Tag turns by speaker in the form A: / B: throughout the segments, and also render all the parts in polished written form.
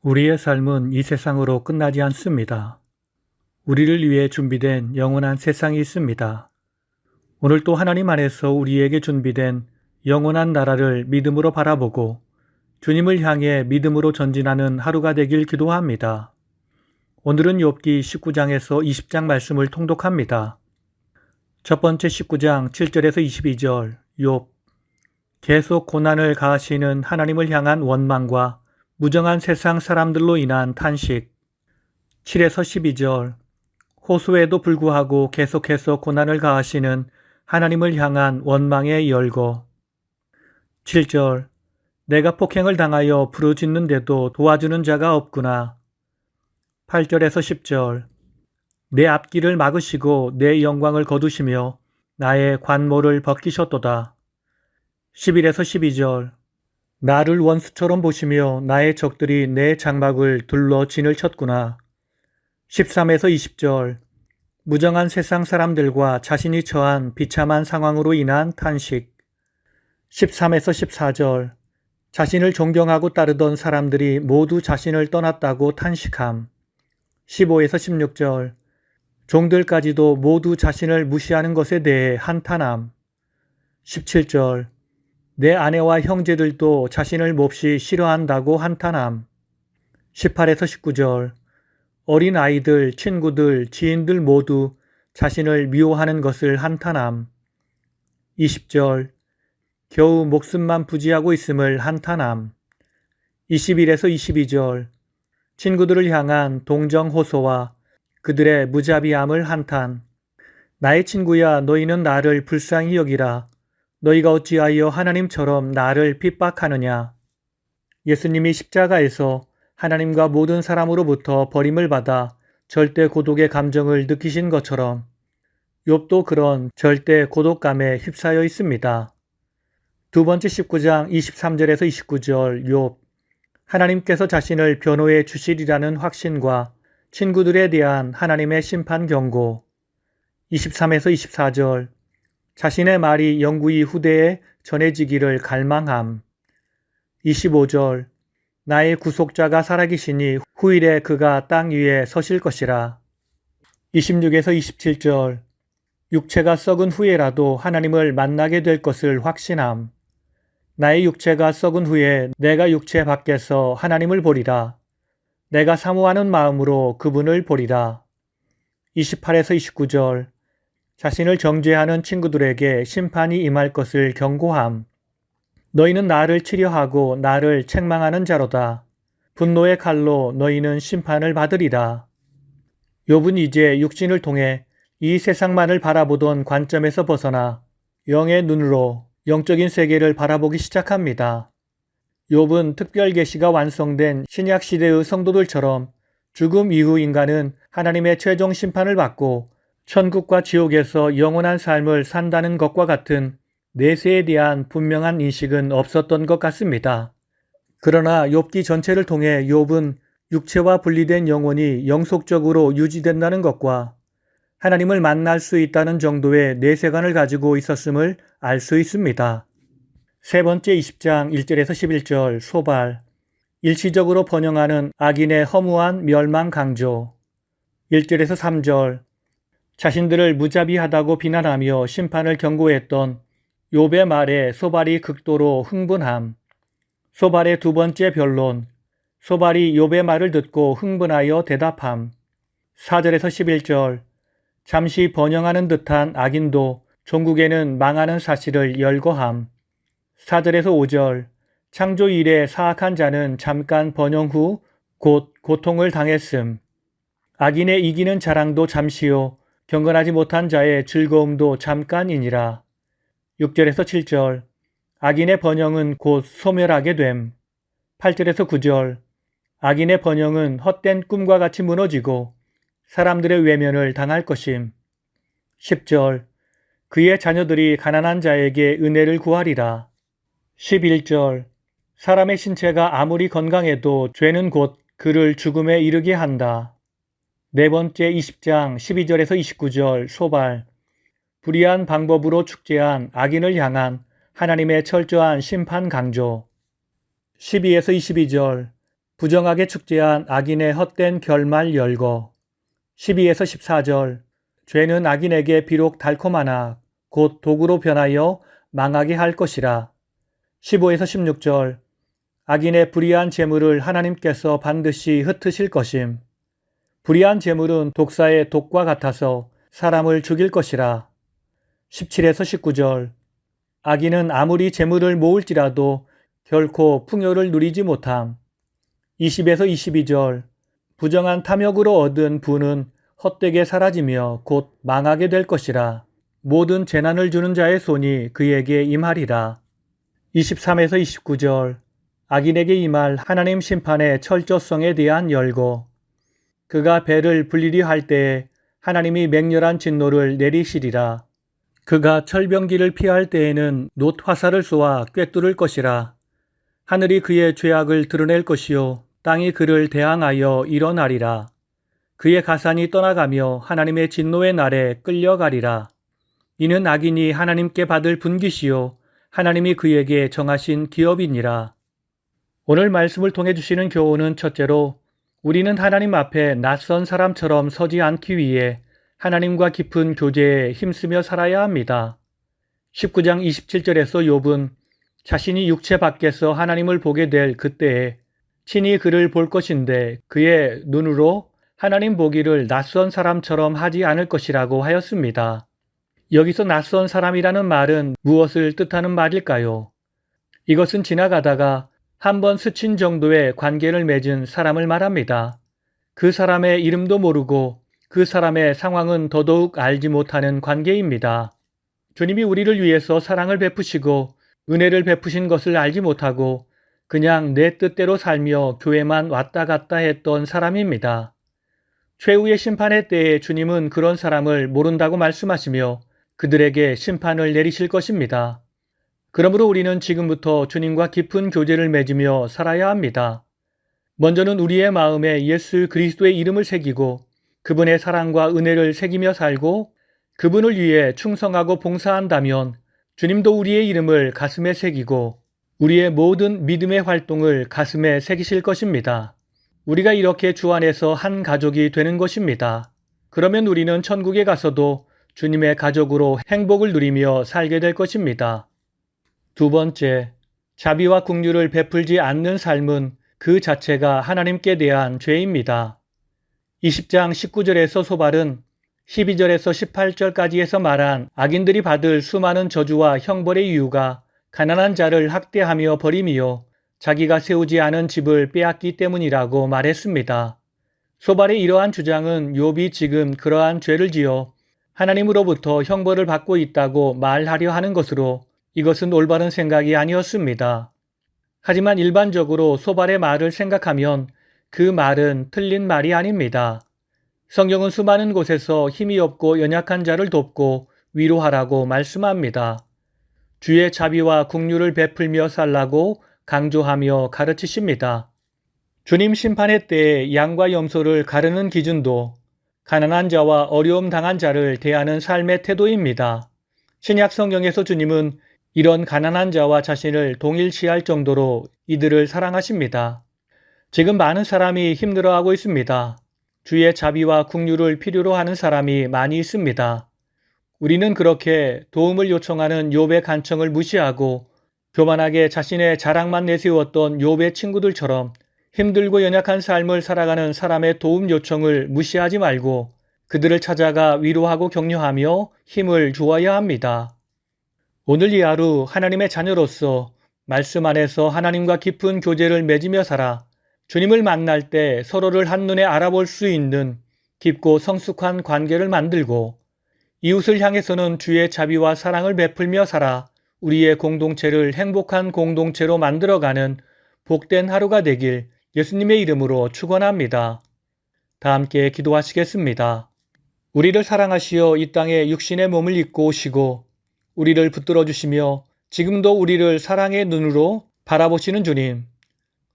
A: 우리의 삶은 이 세상으로 끝나지 않습니다. 우리를 위해 준비된 영원한 세상이 있습니다. 오늘 또 하나님 안에서 우리에게 준비된 영원한 나라를 믿음으로 바라보고 주님을 향해 믿음으로 전진하는 하루가 되길 기도합니다. 오늘은 욥기 19장에서 20장 말씀을 통독합니다. 첫 번째 19장 7절에서 22절 욥 계속 고난을 가하시는 하나님을 향한 원망과 무정한 세상 사람들로 인한 탄식. 7에서 12절 호소에도 불구하고 계속해서 고난을 가하시는 하나님을 향한 원망의 열거. 7절 내가 폭행을 당하여 부르짖는데도 도와주는 자가 없구나. 8절에서 10절 내 앞길을 막으시고 내 영광을 거두시며 나의 관모를 벗기셨도다. 11에서 12절 나를 원수처럼 보시며 나의 적들이 내 장막을 둘러 진을 쳤구나. 13에서 20절 무정한 세상 사람들과 자신이 처한 비참한 상황으로 인한 탄식. 13에서 14절 자신을 존경하고 따르던 사람들이 모두 자신을 떠났다고 탄식함. 15에서 16절 종들까지도 모두 자신을 무시하는 것에 대해 한탄함. 17절 내 아내와 형제들도 자신을 몹시 싫어한다고 한탄함. 18에서 19절 어린 아이들, 친구들, 지인들 모두 자신을 미워하는 것을 한탄함. 20절 겨우 목숨만 부지하고 있음을 한탄함. 21에서 22절 친구들을 향한 동정 호소와 그들의 무자비함을 한탄. 나의 친구야 너희는 나를 불쌍히 여기라. 너희가 어찌하여 하나님처럼 나를 핍박하느냐. 예수님이 십자가에서 하나님과 모든 사람으로부터 버림을 받아 절대 고독의 감정을 느끼신 것처럼 욥도 그런 절대 고독감에 휩싸여 있습니다. 두 번째 19장 23절에서 29절 욥 하나님께서 자신을 변호해 주시리라는 확신과 친구들에 대한 하나님의 심판 경고. 23에서 24절 자신의 말이 영구히 후대에 전해지기를 갈망함. 25절 나의 구속자가 살아계시니 후일에 그가 땅 위에 서실 것이라. 26에서 27절 육체가 썩은 후에라도 하나님을 만나게 될 것을 확신함. 나의 육체가 썩은 후에 내가 육체 밖에서 하나님을 보리라. 내가 사모하는 마음으로 그분을 보리라. 28에서 29절 자신을 정죄하는 친구들에게 심판이 임할 것을 경고함. 너희는 나를 치려하고 나를 책망하는 자로다. 분노의 칼로 너희는 심판을 받으리라. 욥은 이제 육신을 통해 이 세상만을 바라보던 관점에서 벗어나 영의 눈으로 영적인 세계를 바라보기 시작합니다. 욥은 특별 계시가 완성된 신약 시대의 성도들처럼 죽음 이후 인간은 하나님의 최종 심판을 받고 천국과 지옥에서 영원한 삶을 산다는 것과 같은 내세에 대한 분명한 인식은 없었던 것 같습니다. 그러나 욥기 전체를 통해 욥은 육체와 분리된 영혼이 영속적으로 유지된다는 것과 하나님을 만날 수 있다는 정도의 내세관을 가지고 있었음을 알 수 있습니다. 세 번째 20장 1절에서 11절 소발 일시적으로 번영하는 악인의 허무한 멸망 강조. 1절에서 3절 자신들을 무자비하다고 비난하며 심판을 경고했던 욥의 말에 소발이 극도로 흥분함. 소발의 두 번째 변론 소발이 욥의 말을 듣고 흥분하여 대답함. 4절에서 11절 잠시 번영하는 듯한 악인도 종국에는 망하는 사실을 열거함. 4절에서 5절 창조 이래 사악한 자는 잠깐 번영 후 곧 고통을 당했음. 악인의 이기는 자랑도 잠시요 경건하지 못한 자의 즐거움도 잠깐이니라. 6절에서 7절 악인의 번영은 곧 소멸하게 됨. 8절에서 9절 악인의 번영은 헛된 꿈과 같이 무너지고 사람들의 외면을 당할 것임. 10절 그의 자녀들이 가난한 자에게 은혜를 구하리라. 11절 사람의 신체가 아무리 건강해도 죄는 곧 그를 죽음에 이르게 한다. 네 번째 20장 12절에서 29절 소발 불의한 방법으로 축제한 악인을 향한 하나님의 철저한 심판 강조. 12에서 22절 부정하게 축제한 악인의 헛된 결말 열거. 12에서 14절. 죄는 악인에게 비록 달콤하나 곧 독으로 변하여 망하게 할 것이라. 15에서 16절. 악인의 불의한 재물을 하나님께서 반드시 흩으실 것임. 불의한 재물은 독사의 독과 같아서 사람을 죽일 것이라. 17에서 19절. 악인은 아무리 재물을 모을지라도 결코 풍요를 누리지 못함. 20에서 22절. 부정한 탐욕으로 얻은 부는 헛되게 사라지며 곧 망하게 될 것이라. 모든 재난을 주는 자의 손이 그에게 임하리라. 23에서 29절. 악인에게 임할 하나님 심판의 철저성에 대한 열거. 그가 배를 불리려 할 때에 하나님이 맹렬한 진노를 내리시리라. 그가 철병기를 피할 때에는 놋 화살을 쏘아 꿰뚫을 것이라. 하늘이 그의 죄악을 드러낼 것이요 땅이 그를 대항하여 일어나리라. 그의 가산이 떠나가며 하나님의 진노의 날에 끌려가리라. 이는 악인이 하나님께 받을 분깃이요 하나님이 그에게 정하신 기업이니라. 오늘 말씀을 통해 주시는 교훈은 첫째로 우리는 하나님 앞에 낯선 사람처럼 서지 않기 위해 하나님과 깊은 교제에 힘쓰며 살아야 합니다. 19장 27절에서 욥은 자신이 육체 밖에서 하나님을 보게 될 그때에 친히 그를 볼 것인데 그의 눈으로 하나님 보기를 낯선 사람처럼 하지 않을 것이라고 하였습니다. 여기서 낯선 사람이라는 말은 무엇을 뜻하는 말일까요? 이것은 지나가다가 한번 스친 정도의 관계를 맺은 사람을 말합니다. 그 사람의 이름도 모르고 그 사람의 상황은 더더욱 알지 못하는 관계입니다. 주님이 우리를 위해서 사랑을 베푸시고 은혜를 베푸신 것을 알지 못하고 그냥 내 뜻대로 살며 교회만 왔다 갔다 했던 사람입니다. 최후의 심판의 때에 주님은 그런 사람을 모른다고 말씀하시며 그들에게 심판을 내리실 것입니다. 그러므로 우리는 지금부터 주님과 깊은 교제를 맺으며 살아야 합니다. 먼저는 우리의 마음에 예수 그리스도의 이름을 새기고 그분의 사랑과 은혜를 새기며 살고 그분을 위해 충성하고 봉사한다면 주님도 우리의 이름을 가슴에 새기고 우리의 모든 믿음의 활동을 가슴에 새기실 것입니다. 우리가 이렇게 주 안에서 한 가족이 되는 것입니다. 그러면 우리는 천국에 가서도 주님의 가족으로 행복을 누리며 살게 될 것입니다. 두 번째, 자비와 긍휼을 베풀지 않는 삶은 그 자체가 하나님께 대한 죄입니다. 20장 19절에서 소발은 12절에서 18절까지에서 말한 악인들이 받을 수많은 저주와 형벌의 이유가 가난한 자를 학대하며 버림이요 자기가 세우지 않은 집을 빼앗기 때문이라고 말했습니다. 소발의 이러한 주장은 욥이 지금 그러한 죄를 지어 하나님으로부터 형벌을 받고 있다고 말하려 하는 것으로 이것은 올바른 생각이 아니었습니다. 하지만 일반적으로 소발의 말을 생각하면 그 말은 틀린 말이 아닙니다. 성경은 수많은 곳에서 힘이 없고 연약한 자를 돕고 위로하라고 말씀합니다. 주의 자비와 긍휼을 베풀며 살라고 강조하며 가르치십니다. 주님 심판의 때에 양과 염소를 가르는 기준도 가난한 자와 어려움 당한 자를 대하는 삶의 태도입니다. 신약 성경에서 주님은 이런 가난한 자와 자신을 동일시할 정도로 이들을 사랑하십니다. 지금 많은 사람이 힘들어하고 있습니다. 주의 자비와 긍휼을 필요로 하는 사람이 많이 있습니다. 우리는 그렇게 도움을 요청하는 욥의 간청을 무시하고 교만하게 자신의 자랑만 내세웠던 욥의 친구들처럼 힘들고 연약한 삶을 살아가는 사람의 도움 요청을 무시하지 말고 그들을 찾아가 위로하고 격려하며 힘을 주어야 합니다. 오늘 이 하루 하나님의 자녀로서 말씀 안에서 하나님과 깊은 교제를 맺으며 살아 주님을 만날 때 서로를 한눈에 알아볼 수 있는 깊고 성숙한 관계를 만들고 이웃을 향해서는 주의 자비와 사랑을 베풀며 살아 우리의 공동체를 행복한 공동체로 만들어가는 복된 하루가 되길 예수님의 이름으로 축원합니다. 다 함께 기도하시겠습니다. 우리를 사랑하시어 이 땅에 육신의 몸을 입고 오시고 우리를 붙들어 주시며 지금도 우리를 사랑의 눈으로 바라보시는 주님.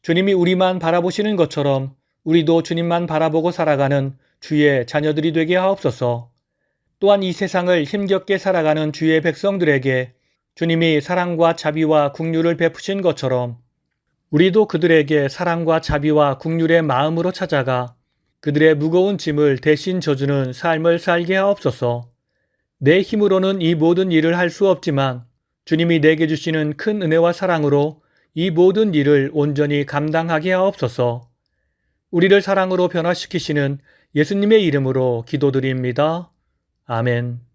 A: 주님이 우리만 바라보시는 것처럼 우리도 주님만 바라보고 살아가는 주의 자녀들이 되게 하옵소서. 또한 이 세상을 힘겹게 살아가는 주의 백성들에게 주님이 사랑과 자비와 긍휼을 베푸신 것처럼 우리도 그들에게 사랑과 자비와 긍휼의 마음으로 찾아가 그들의 무거운 짐을 대신 져주는 삶을 살게 하옵소서. 내 힘으로는 이 모든 일을 할 수 없지만 주님이 내게 주시는 큰 은혜와 사랑으로 이 모든 일을 온전히 감당하게 하옵소서. 우리를 사랑으로 변화시키시는 예수님의 이름으로 기도드립니다. 아멘.